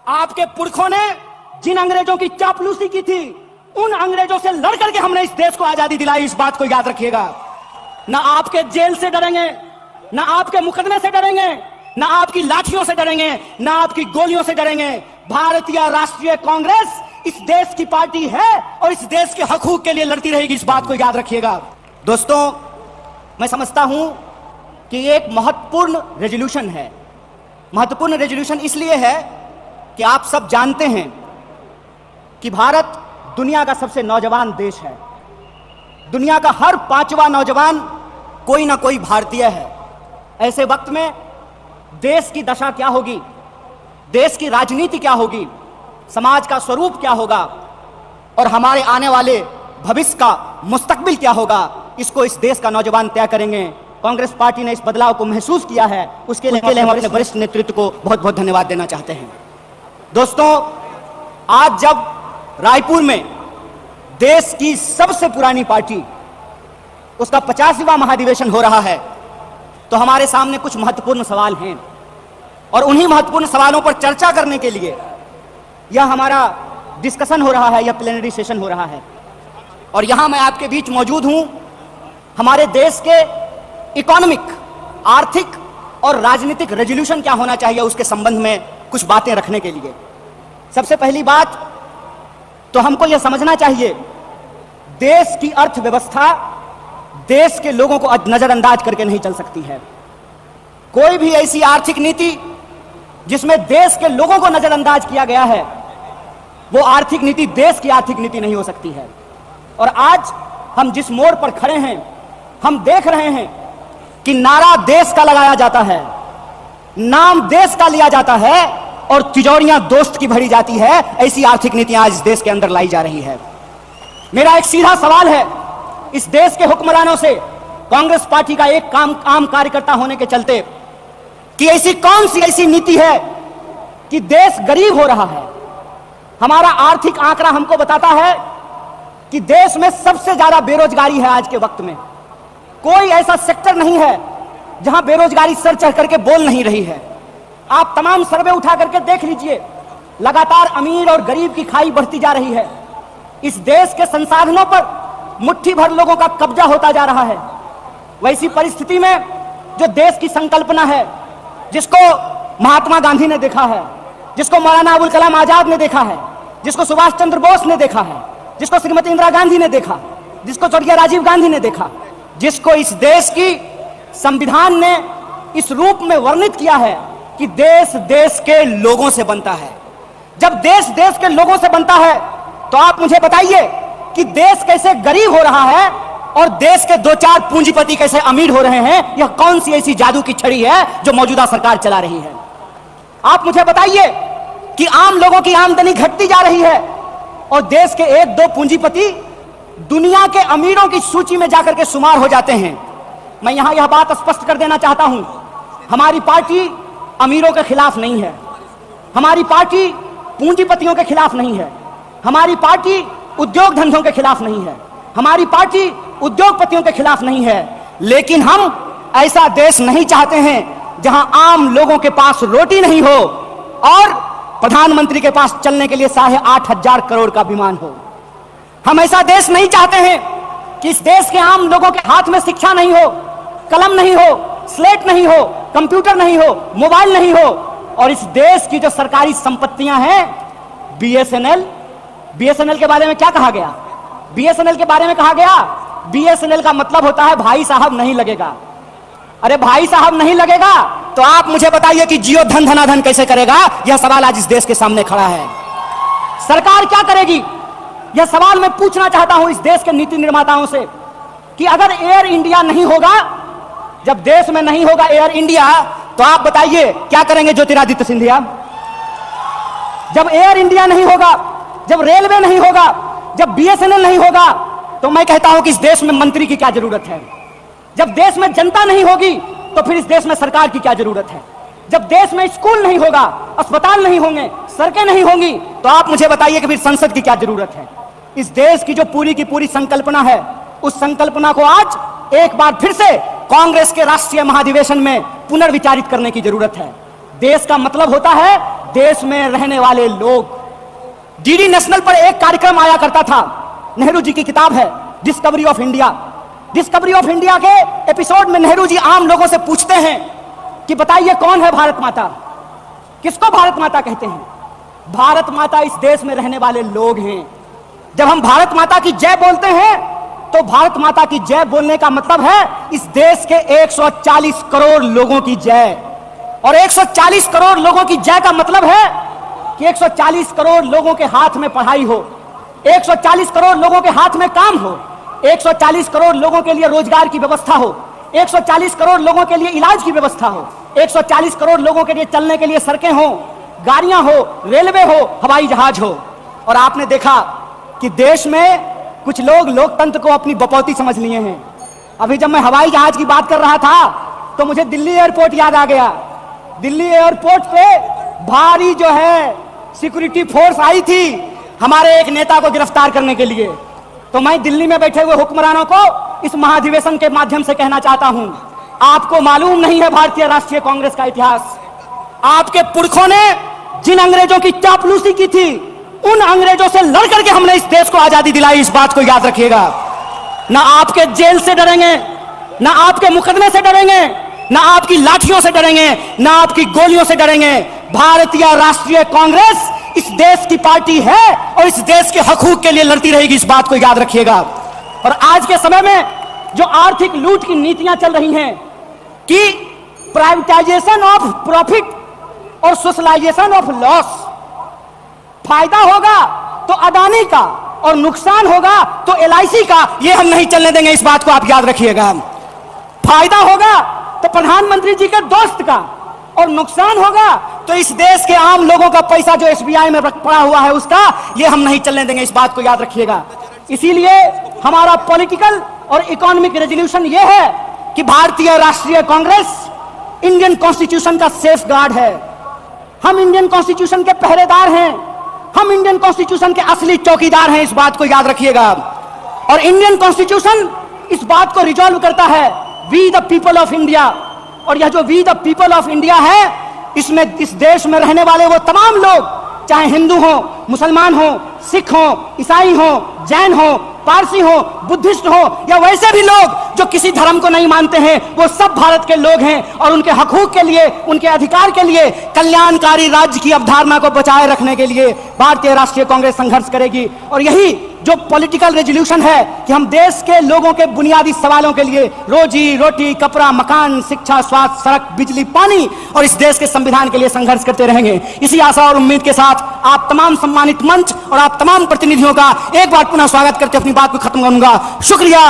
आपके पुरखों ने जिन अंग्रेजों की चापलूसी की थी, उन अंग्रेजों से लड़ करके हमने इस देश को आजादी दिलाई। इस बात को याद रखिएगा। ना आपके जेल से डरेंगे, ना आपके मुकदमे से डरेंगे, ना आपकी लाठियों से डरेंगे, ना आपकी गोलियों से डरेंगे। भारतीय राष्ट्रीय कांग्रेस इस देश की पार्टी है और इस देश के हकूक के लिए लड़ती रहेगी। इस बात को याद रखिएगा। दोस्तों, मैं समझता हूं कि ये एक महत्वपूर्ण रेजोल्यूशन है। महत्वपूर्ण रेजोल्यूशन इसलिए है कि आप सब जानते हैं कि भारत दुनिया का सबसे नौजवान देश है। दुनिया का हर 5वां नौजवान कोई ना कोई भारतीय है। ऐसे वक्त में देश की दशा क्या होगी, देश की राजनीति क्या होगी, समाज का स्वरूप क्या होगा और हमारे आने वाले भविष्य का मुस्तकबिल क्या होगा, इसको इस देश का नौजवान तय करेंगे। कांग्रेस पार्टी ने इस बदलाव को महसूस किया है, उसके लिए हम अपने वरिष्ठ नेतृत्व को बहुत बहुत धन्यवाद देना चाहते हैं। दोस्तों, आज जब रायपुर में देश की सबसे पुरानी पार्टी उसका 50वां महाधिवेशन हो रहा है, तो हमारे सामने कुछ महत्वपूर्ण सवाल हैं और उन्हीं महत्वपूर्ण सवालों पर चर्चा करने के लिए यह हमारा डिस्कशन हो रहा है, यह प्लेनरी सेशन हो रहा है। और यहां मैं आपके बीच मौजूद हूं हमारे देश के इकोनॉमिक, आर्थिक और राजनीतिक रेजोल्यूशन क्या होना चाहिए उसके संबंध में कुछ बातें रखने के लिए। सबसे पहली बात तो हमको यह समझना चाहिए, देश की अर्थव्यवस्था देश के लोगों को नजरअंदाज करके नहीं चल सकती है। कोई भी ऐसी आर्थिक नीति जिसमें देश के लोगों को नजरअंदाज किया गया है, वो आर्थिक नीति देश की आर्थिक नीति नहीं हो सकती है। और आज हम जिस मोड़ पर खड़े हैं, हम देख रहे हैं कि नारा देश का लगाया जाता है, नाम देश का लिया जाता है और तिजोरियां दोस्त की भरी जाती है। ऐसी आर्थिक नीतियां आज इस देश के अंदर लाई जा रही है। मेरा एक सीधा सवाल है इस देश के हुक्मरानों से, कांग्रेस पार्टी का एक आम कार्यकर्ता होने के चलते, कि ऐसी कौन सी ऐसी नीति है कि देश गरीब हो रहा है। हमारा आर्थिक आंकड़ा हमको बताता है कि देश में सबसे ज्यादा बेरोजगारी है आज के वक्त में। कोई ऐसा सेक्टर नहीं है जहां बेरोजगारी सर चढ़ करके बोल नहीं रही है। आप तमाम सर्वे उठा करके देख लीजिए, लगातार अमीर और गरीब की खाई बढ़ती जा रही है। इस देश के संसाधनों पर मुट्ठी भर लोगों का कब्जा होता जा रहा है। वैसी परिस्थिति में जो देश की संकल्पना है, जिसको महात्मा गांधी ने देखा है, जिसको मौलाना अबुल कलाम आजाद ने देखा है, जिसको सुभाष चंद्र बोस ने देखा है, जिसको श्रीमती इंदिरा गांधी ने देखा, जिसको स्वर्गीय राजीव गांधी ने देखा, जिसको इस देश की संविधान ने इस रूप में वर्णित किया है कि देश देश के लोगों से बनता है। जब देश देश के लोगों से बनता है तो आप मुझे बताइए कि देश कैसे गरीब हो रहा है और देश के 2-4 पूंजीपति कैसे अमीर हो रहे हैं। यह कौन सी ऐसी जादू की छड़ी है जो मौजूदा सरकार चला रही है। आप मुझे बताइए कि आम लोगों की आमदनी घटती जा रही है और देश के 1-2 पूंजीपति दुनिया के अमीरों की सूची में जाकर के शुमार हो जाते हैं। मैं यहां यह बात स्पष्ट कर देना चाहता हूं, हमारी पार्टी अमीरों के खिलाफ नहीं है, हमारी पार्टी पूंजीपतियों के खिलाफ नहीं है, हमारी पार्टी उद्योग धंधों के खिलाफ नहीं है, हमारी पार्टी उद्योगपतियों के खिलाफ नहीं है। लेकिन हम ऐसा देश नहीं चाहते हैं जहां आम लोगों के पास रोटी नहीं हो और प्रधानमंत्री के पास चलने के लिए 8,500 करोड़ का विमान हो। हम ऐसा देश नहीं चाहते हैं कि इस देश के आम लोगों के हाथ में शिक्षा नहीं हो, कलम नहीं हो, स्लेट नहीं हो, कंप्यूटर नहीं हो, मोबाइल नहीं हो और इस देश की जो सरकारी संपत्तियां हैं, बीएसएनएल के बारे में क्या कहा गया? बीएसएनएल के बारे में कहा गया बीएसएनएल का मतलब होता है भाई साहब नहीं लगेगा। अरे भाई साहब नहीं लगेगा तो आप मुझे बताइए कि जियो धन धनाधन कैसे करेगा? यह सवाल आज इस देश के सामने खड़ा है। सरकार क्या करेगी? यह सवाल मैं पूछना चाहता हूं इस देश के नीति निर्माताओं से कि अगर एयर इंडिया नहीं होगा, जब देश में नहीं होगा एयर इंडिया, तो आप बताइए क्या करेंगे ज्योतिरादित्य सिंधिया? जब एयर इंडिया नहीं होगा, जब रेलवे नहीं होगा, जब बीएसएनएल नहीं होगा, तो मैं कहता हूं कि इस देश में मंत्री की क्या जरूरत है? जब देश में जनता नहीं होगी तो फिर इस देश में सरकार की क्या जरूरत है? जब देश में स्कूल नहीं होगा, अस्पताल नहीं होंगे, सड़कें नहीं होंगी, तो आप मुझे बताइए कि फिर संसद की क्या जरूरत है? इस देश की जो पूरी की पूरी संकल्पना है, उस संकल्पना को आज एक बार फिर से कांग्रेस के राष्ट्रीय महाधिवेशन में पुनर्विचारित करने की जरूरत है। देश का मतलब होता है देश में रहने वाले लोग। डीडी नेशनल पर एक कार्यक्रम आया करता था, नेहरू जी की किताब है discovery of India. Discovery of India के एपिसोड में नेहरू जी आम लोगों से पूछते हैं कि बताइए कौन है भारत माता, किसको भारत माता कहते हैं? भारत माता इस देश में रहने वाले लोग हैं। जब हम भारत माता की जय बोलते हैं तो भारत माता की जय बोलने का मतलब है इस देश के 140 करोड़ लोगों की जय। और 140 करोड़ लोगों की जय का मतलब है कि 140 करोड़ लोगों के हाथ में पढ़ाई हो, 140 करोड़ लोगों के हाथ में काम हो, 140 करोड़ लोगों के लिए रोजगार की व्यवस्था हो, 140 करोड़ लोगों के लिए इलाज की व्यवस्था हो, 140 करोड़ लोगों के लिए चलने के लिए सड़कें हो, गाड़ियां हो, रेलवे हो, हवाई जहाज हो। और आपने देखा कि देश में कुछ लोग लोकतंत्र को अपनी बपौती समझ लिए हैं। अभी जब मैं हवाई जहाज की बात कर रहा था तो मुझे दिल्ली एयरपोर्ट याद आ गया। दिल्ली एयरपोर्ट पे भारी जो है सिक्योरिटी फोर्स आई थी हमारे एक नेता को गिरफ्तार करने के लिए। तो मैं दिल्ली में बैठे हुए हुक्मरानों को इस महाधिवेशन के माध्यम से कहना चाहता हूं, आपको मालूम नहीं है भारतीय राष्ट्रीय कांग्रेस का इतिहास। आपके पुरखों ने जिन अंग्रेजों की चापलूसी की थी उन अंग्रेजों से लड़ करके हमने इस देश को आजादी दिलाई, इस बात को याद रखिएगा। ना आपके जेल से डरेंगे, ना आपके मुकदमे से डरेंगे, ना आपकी लाठियों से डरेंगे, ना आपकी गोलियों से डरेंगे। भारतीय राष्ट्रीय कांग्रेस इस देश की पार्टी है और इस देश के हकूक के लिए लड़ती रहेगी, इस बात को याद रखिएगा। और आज के समय में जो आर्थिक लूट की नीतियां चल रही हैं कि प्राइवेटाइजेशन ऑफ प्रॉफिट और सोशलाइजेशन ऑफ लॉस, फायदा होगा तो अदानी का और नुकसान होगा तो एलआईसी का, ये हम नहीं चलने देंगे, इस बात को आप याद रखिएगा। फायदा होगा तो प्रधानमंत्री जी के दोस्त का और नुकसान होगा तो इस देश के आम लोगों का पैसा जो एसबीआई में पड़ा हुआ है उसका, ये हम नहीं चलने देंगे, इस बात को याद रखिएगा। इसीलिए हमारा पॉलिटिकल और इकोनॉमिक रेजोल्यूशन ये है कि भारतीय राष्ट्रीय कांग्रेस इंडियन कॉन्स्टिट्यूशन का सेफ गार्ड है। हम इंडियन कॉन्स्टिट्यूशन के पहरेदार हैं, हम इंडियन कॉन्स्टिट्यूशन के असली चौकीदार हैं, इस बात को याद रखिएगा। और इंडियन कॉन्स्टिट्यूशन इस बात को रिजॉल्व करता है, we the people of India. और यह जो we the people of India है, इसमें इस देश में रहने वाले वो तमाम लोग, चाहे हिंदू हो, मुसलमान हो, सिख हो, ईसाई हो, जैन हो, पारसी हो, बुद्धिस्ट हो, या वैसे भी लोग जो किसी धर्म को नहीं मानते हैं, वो सब भारत के लोग हैं। और उनके हकूक के लिए, उनके अधिकार के लिए, कल्याणकारी राज्य की अवधारणा को बचाए रखने के लिए भारतीय राष्ट्रीय कांग्रेस संघर्ष करेगी। और यही जो पॉलिटिकल रेजोल्यूशन है कि हम देश के लोगों के बुनियादी सवालों के लिए, रोजी रोटी, कपड़ा, मकान, शिक्षा, स्वास्थ्य, सड़क, बिजली, पानी, और इस देश के संविधान के लिए संघर्ष करते रहेंगे। इसी आशा और उम्मीद के साथ आप तमाम सम्मानित मंच और आप तमाम प्रतिनिधियों का एक बार पुनः स्वागत करके अपनी बात को खत्म करूंगा। शुक्रिया।